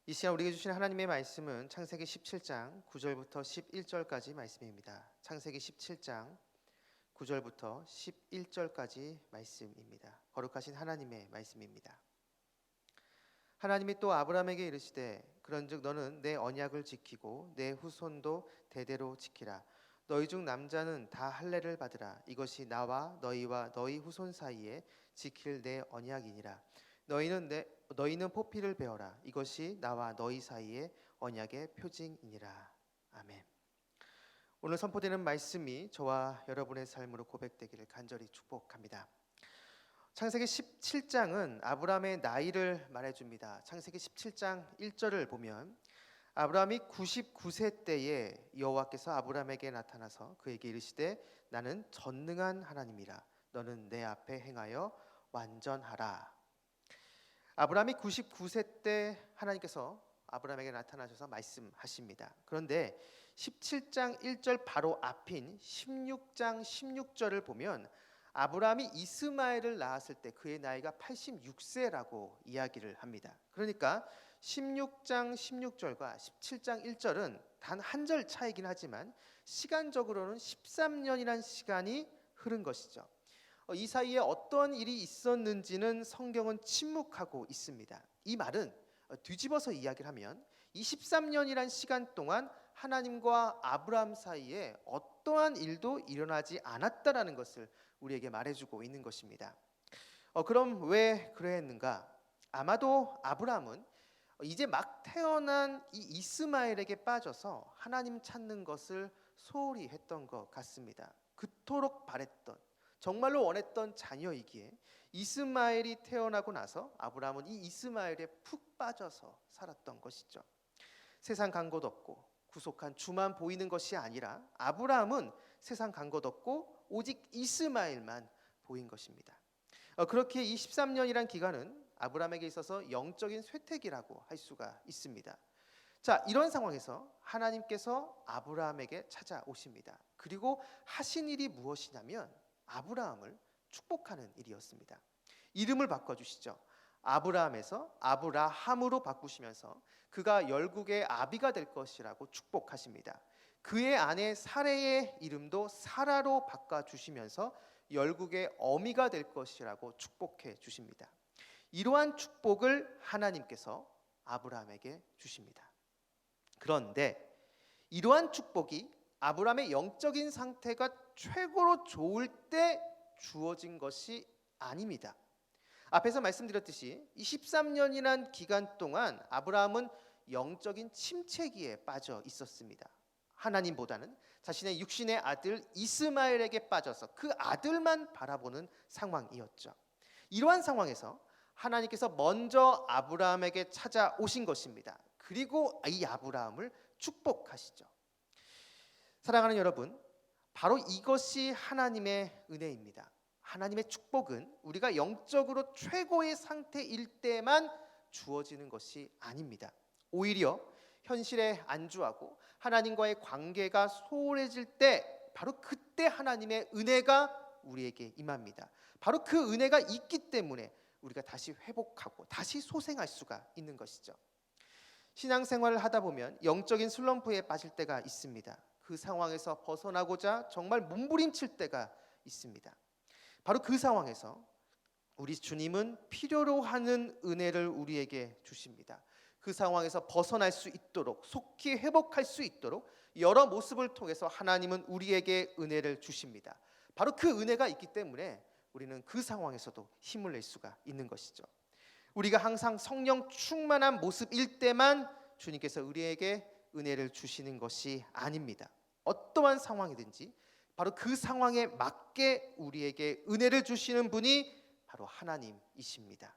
이 시간 우리에게 주신 하나님의 말씀은 창세기 17장 9절부터 11절까지 말씀입니다. 창세기 17장 9절부터 11절까지 말씀입니다. 거룩하신 하나님의 말씀입니다. 하나님이 또 아브라함에게 이르시되 그런즉 너는 내 언약을 지키고 내 후손도 대대로 지키라. 너희 중 남자는 다 할례를 받으라. 이것이 나와 너희와 너희 후손 사이에 지킬 내 언약이니라. 너희는 포피를 베어라. 이것이 나와 너희 사이의 언약의 표징이니라. 아멘. 오늘 선포되는 말씀이 저와 여러분의 삶으로 고백되기를 간절히 축복합니다. 창세기 17장은 아브라함의 나이를 말해줍니다. 창세기 17장 1절을 보면 아브라함이 99세 때에 여호와께서 아브라함에게 나타나서 그에게 이르시되 나는 전능한 하나님이라. 너는 내 앞에 행하여 완전하라. 아브라함이 99세 때 하나님께서 아브라함에게 나타나셔서 말씀하십니다. 그런데 17장 1절 바로 앞인 16장 16절을 보면 아브라함이 이스마엘을 낳았을 때 그의 나이가 86세라고 이야기를 합니다. 그러니까 16장 16절과 17장 1절은 단 한 절 차이긴 하지만 시간적으로는 13년이라는 시간이 흐른 것이죠. 이 사이에 어떤 일이 있었는지는 성경은 침묵하고 있습니다. 이 말은 뒤집어서 이야기를 하면 23년이란 시간 동안 하나님과 아브라함 사이에 어떠한 일도 일어나지 않았다라는 것을 우리에게 말해주고 있는 것입니다. 그럼 왜 그랬는가? 아마도 아브라함은 이제 막 태어난 이 이스마엘에게 빠져서 하나님 찾는 것을 소홀히 했던 것 같습니다. 그토록 바랬던, 정말로 원했던 자녀이기에 이스마엘이 태어나고 나서 아브라함은 이 이스마엘에 푹 빠져서 살았던 것이죠. 세상 간 것 없고 구속한 주만 보이는 것이 아니라 아브라함은 세상 간 것 없고 오직 이스마엘만 보인 것입니다. 그렇게 이 13년이란 기간은 아브라함에게 있어서 영적인 쇠퇴기라고 할 수가 있습니다. 자, 이런 상황에서 하나님께서 아브라함에게 찾아오십니다. 그리고 하신 일이 무엇이냐면 아브라함을 축복하는 일이었습니다. 이름을 바꿔주시죠. 아브라함에서 아브라함으로 바꾸시면서 그가 열국의 아비가 될 것이라고 축복하십니다. 그의 아내 사레의 이름도 사라로 바꿔주시면서 열국의 어미가 될 것이라고 축복해 주십니다. 이러한 축복을 하나님께서 아브라함에게 주십니다. 그런데 이러한 축복이 아브라함의 영적인 상태가 최고로 좋을 때 주어진 것이 아닙니다. 앞에서 말씀드렸듯이 이 13년이란 기간 동안 아브라함은 영적인 침체기에 빠져 있었습니다. 하나님보다는 자신의 육신의 아들 이스마엘에게 빠져서 그 아들만 바라보는 상황이었죠. 이러한 상황에서 하나님께서 먼저 아브라함에게 찾아오신 것입니다. 그리고 이 아브라함을 축복하시죠. 사랑하는 여러분, 바로 이것이 하나님의 은혜입니다. 하나님의 축복은 우리가 영적으로 최고의 상태일 때만 주어지는 것이 아닙니다. 오히려 현실에 안주하고 하나님과의 관계가 소홀해질 때 바로 그때 하나님의 은혜가 우리에게 임합니다. 바로 그 은혜가 있기 때문에 우리가 다시 회복하고 다시 소생할 수가 있는 것이죠. 신앙생활을 하다 보면 영적인 슬럼프에 빠질 때가 있습니다. 그 상황에서 벗어나고자 정말 몸부림칠 때가 있습니다. 바로 그 상황에서 우리 주님은 필요로 하는 은혜를 우리에게 주십니다. 그 상황에서 벗어날 수 있도록, 속히 회복할 수 있도록 여러 모습을 통해서 하나님은 우리에게 은혜를 주십니다. 바로 그 은혜가 있기 때문에 우리는 그 상황에서도 힘을 낼 수가 있는 것이죠. 우리가 항상 성령 충만한 모습일 때만 주님께서 우리에게 은혜를 주시는 것이 아닙니다. 어떠한 상황이든지 바로 그 상황에 맞게 우리에게 은혜를 주시는 분이 바로 하나님이십니다.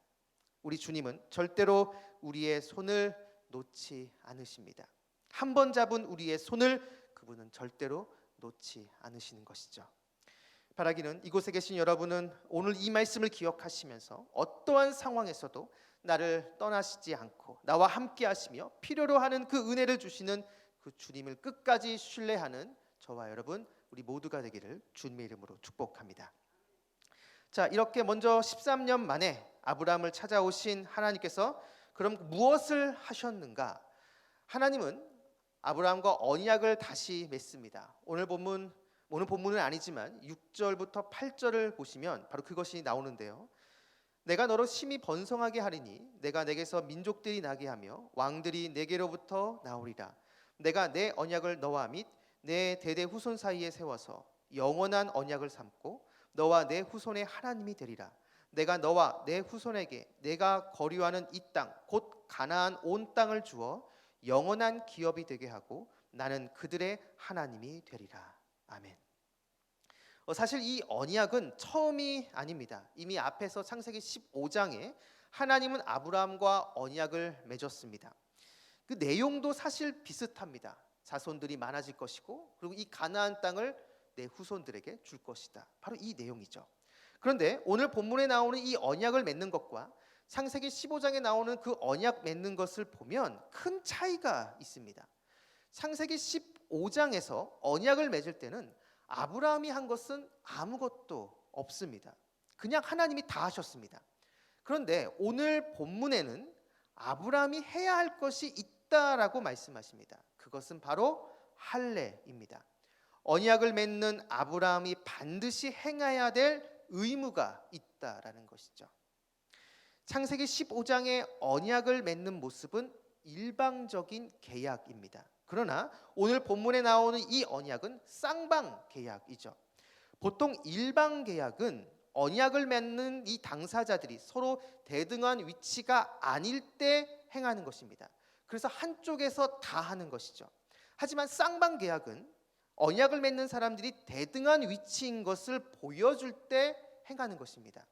우리 주님은 절대로 우리의 손을 놓지 않으십니다. 한 번 잡은 우리의 손을 그분은 절대로 놓지 않으시는 것이죠. 바라기는 이곳에 계신 여러분은 오늘 이 말씀을 기억하시면서 어떠한 상황에서도 나를 떠나시지 않고 나와 함께 하시며 필요로 하는 그 은혜를 주시는 그 주님을 끝까지 신뢰하는 저와 여러분 우리 모두가 되기를 주님의 이름으로 축복합니다. 자, 이렇게 먼저 13년 만에 아브라함을 찾아오신 하나님께서 그럼 무엇을 하셨는가? 하나님은 아브라함과 언약을 다시 맺습니다. 오늘 본문은 아니지만 6절부터 8절을 보시면 바로 그것이 나오는데요. 내가 너로 심히 번성하게 하리니 내가 내게서 민족들이 나게 하며 왕들이 내게로부터 나오리라. 내가 내 언약을 너와 및 내 대대 후손 사이에 세워서 영원한 언약을 삼고 너와 내 후손의 하나님이 되리라. 내가 너와 내 후손에게 내가 거류하는 이 땅 곧 가나안 온 땅을 주어 영원한 기업이 되게 하고 나는 그들의 하나님이 되리라. 아멘. 사실 이 언약은 처음이 아닙니다. 이미 앞에서 창세기 15장에 하나님은 아브라함과 언약을 맺었습니다. 그 내용도 사실 비슷합니다. 자손들이 많아질 것이고 그리고 이 가나안 땅을 내 후손들에게 줄 것이다. 바로 이 내용이죠. 그런데 오늘 본문에 나오는 이 언약을 맺는 것과 창세기 15장에 나오는 그 언약 맺는 것을 보면 큰 차이가 있습니다. 창세기 15장에서 언약을 맺을 때는 아브라함이 한 것은 아무것도 없습니다. 그냥 하나님이 다 하셨습니다. 그런데 오늘 본문에는 아브라함이 해야 할 것이 있다라고 말씀하십니다. 그것은 바로 할례입니다. 언약을 맺는 아브라함이 반드시 행해야 될 의무가 있다라는 것이죠. 창세기 15장의 언약을 맺는 모습은 일방적인 계약입니다. 그러나 오늘 본문에 나오는 이 언약은 쌍방 계약이죠. 보통 일방 계약은 언약을 맺는 이 당사자들이 서로 대등한 위치가 아닐 때 행하는 것입니다. 그래서 한쪽에서 다 하는 것이죠. 하지만 쌍방 계약은 언약을 맺는 사람들이 대등한 위치인 것을 보여줄 때 행하는 것입니다.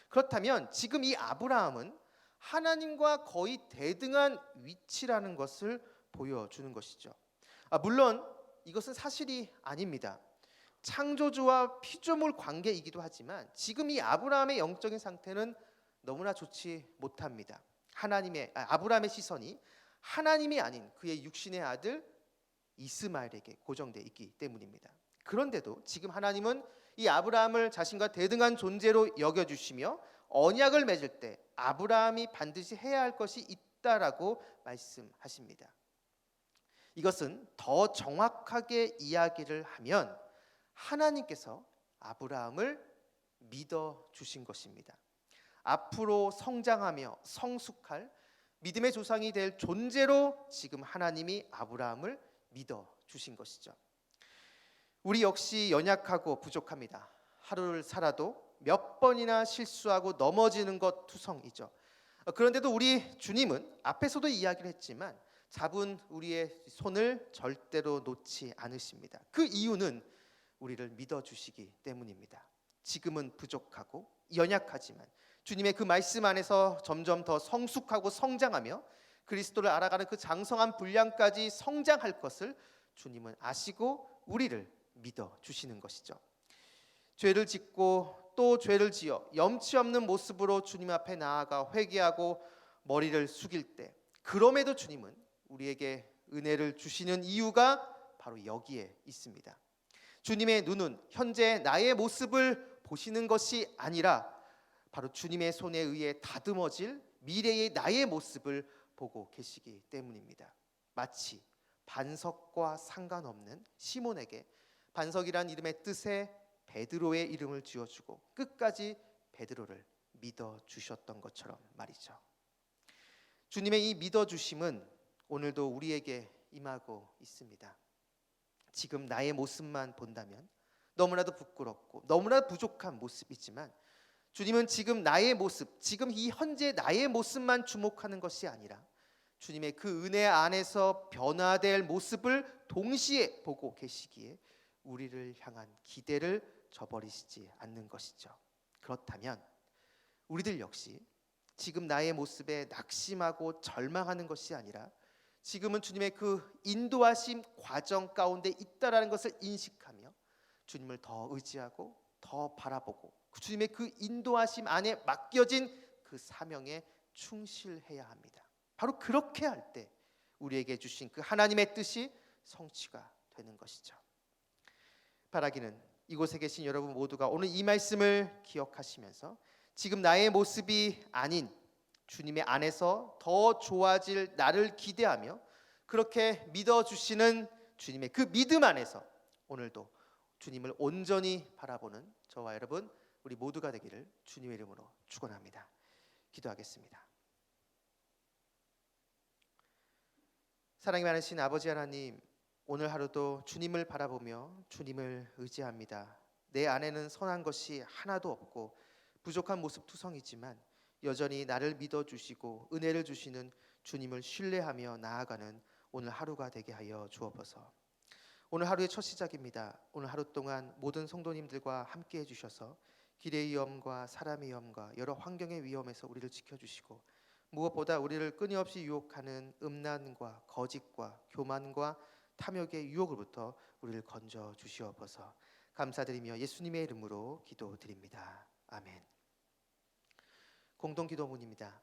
그렇다면 지금 이 아브라함은 하나님과 거의 대등한 위치라는 것을 보여주는 것이죠. 물론 이것은 사실이 아닙니다. 창조주와 피조물 관계이기도 하지만 지금 이 아브라함의 영적인 상태는 너무나 좋지 못합니다. 아브라함의 시선이 하나님이 아닌 그의 육신의 아들 이스마엘에게 고정되어 있기 때문입니다. 그런데도 지금 하나님은 이 아브라함을 자신과 대등한 존재로 여겨주시며 언약을 맺을 때 아브라함이 반드시 해야 할 것이 있다라고 말씀하십니다. 이것은 더 정확하게 이야기를 하면 하나님께서 아브라함을 믿어주신 것입니다. 앞으로 성장하며 성숙할 믿음의 조상이 될 존재로 지금 하나님이 아브라함을 믿어주신 것이죠. 우리 역시 연약하고 부족합니다. 하루를 살아도 몇 번이나 실수하고 넘어지는 것 투성이죠. 그런데도 우리 주님은 앞에서도 이야기를 했지만 잡은 우리의 손을 절대로 놓지 않으십니다. 그 이유는 우리를 믿어주시기 때문입니다. 지금은 부족하고 연약하지만 주님의 그 말씀 안에서 점점 더 성숙하고 성장하며 그리스도를 알아가는 그 장성한 분량까지 성장할 것을 주님은 아시고 우리를 믿어주시는 것이죠. 죄를 짓고 또 죄를 지어 염치 없는 모습으로 주님 앞에 나아가 회개하고 머리를 숙일 때 그럼에도 주님은 우리에게 은혜를 주시는 이유가 바로 여기에 있습니다. 주님의 눈은 현재 나의 모습을 보시는 것이 아니라 바로 주님의 손에 의해 다듬어질 미래의 나의 모습을 보고 계시기 때문입니다. 마치 반석과 상관없는 시몬에게 반석이란 이름의 뜻에 베드로의 이름을 지어주고 끝까지 베드로를 믿어주셨던 것처럼 말이죠. 주님의 이 믿어주심은 오늘도 우리에게 임하고 있습니다. 지금 나의 모습만 본다면 너무나도 부끄럽고 너무나 부족한 모습이지만 주님은 지금 나의 모습, 지금 이 현재 나의 모습만 주목하는 것이 아니라 주님의 그 은혜 안에서 변화될 모습을 동시에 보고 계시기에 우리를 향한 기대를 저버리시지 않는 것이죠. 그렇다면 우리들 역시 지금 나의 모습에 낙심하고 절망하는 것이 아니라 지금은 주님의 그 인도하심 과정 가운데 있다라는 것을 인식하며 주님을 더 의지하고 더 바라보고 주님의 그 인도하심 안에 맡겨진 그 사명에 충실해야 합니다. 바로 그렇게 할 때 우리에게 주신 그 하나님의 뜻이 성취가 되는 것이죠. 바라기는 이곳에 계신 여러분 모두가 오늘 이 말씀을 기억하시면서 지금 나의 모습이 아닌 주님의 안에서 더 좋아질 나를 기대하며 그렇게 믿어주시는 주님의 그 믿음 안에서 오늘도 주님을 온전히 바라보는 저와 여러분 우리 모두가 되기를 주님의 이름으로 축원합니다. 기도하겠습니다. 사랑이 많으신 아버지 하나님, 오늘 하루도 주님을 바라보며 주님을 의지합니다. 내 안에는 선한 것이 하나도 없고 부족한 모습 투성이지만 여전히 나를 믿어주시고 은혜를 주시는 주님을 신뢰하며 나아가는 오늘 하루가 되게 하여 주옵소서. 오늘 하루의 첫 시작입니다. 오늘 하루 동안 모든 성도님들과 함께 해주셔서 길의 위험과 사람의 위험과 여러 환경의 위험에서 우리를 지켜주시고 무엇보다 우리를 끊임없이 유혹하는 음란과 거짓과 교만과 탐욕의 유혹으로부터 우리를 건져 주시옵소서. 감사드리며 예수님의 이름으로 기도드립니다. 아멘. 공동기도문입니다.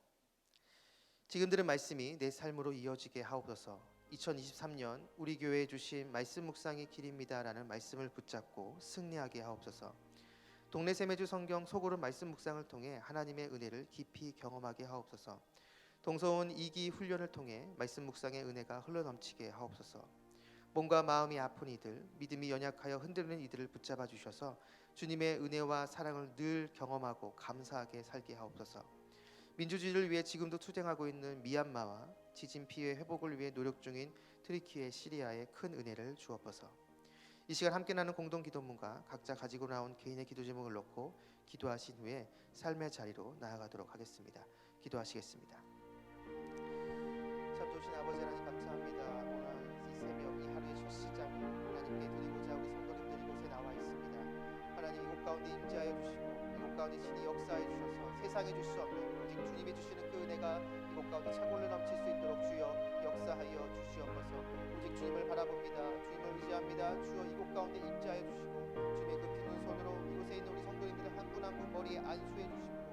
지금 들은 말씀이 내 삶으로 이어지게 하옵소서. 2023년 우리 교회에 주신 말씀 묵상의 길입니다라는 말씀을 붙잡고 승리하게 하옵소서. 동네 세매주 성경 소고름 말씀 묵상을 통해 하나님의 은혜를 깊이 경험하게 하옵소서. 동서온 2기 훈련을 통해 말씀 묵상의 은혜가 흘러넘치게 하옵소서. 몸과 마음이 아픈 이들, 믿음이 연약하여 흔들리는 이들을 붙잡아 주셔서 주님의 은혜와 사랑을 늘 경험하고 감사하게 살게 하옵소서. 민주주의를 위해 지금도 투쟁하고 있는 미얀마와 지진 피해 회복을 위해 노력 중인 트리키의 시리아에 큰 은혜를 주옵소서. 이 시간 함께 나눈 공동 기도문과 각자 가지고 나온 개인의 기도 제목을 놓고 기도하신 후에 삶의 자리로 나아가도록 하겠습니다. 기도하시겠습니다. 참 좋으신 아버지 하나님 감사합니다. 오늘 이 새벽 이 하루의 첫 시작 하나님께 드리고자 우리 성도님들 이곳에 나와 있습니다. 하나님 이곳 가운데 임재하여 주시고 이곳 가운데 친히 역사해 주셔서 세상에 줄 수 없는 오직 주님이 주시는 그 은혜가 이곳 가운데 차고를 넘칠 수 있도록 주여 역사하여 주시옵소서. 오직 주님을 바라봅니다. 주님을 의지합니다. 주여 이곳 가운데 임재하여 주시고 주님의 그 피는 손으로 이곳에 있는 우리 성도님들의 한 분 한 분 머리에 안수해 주시고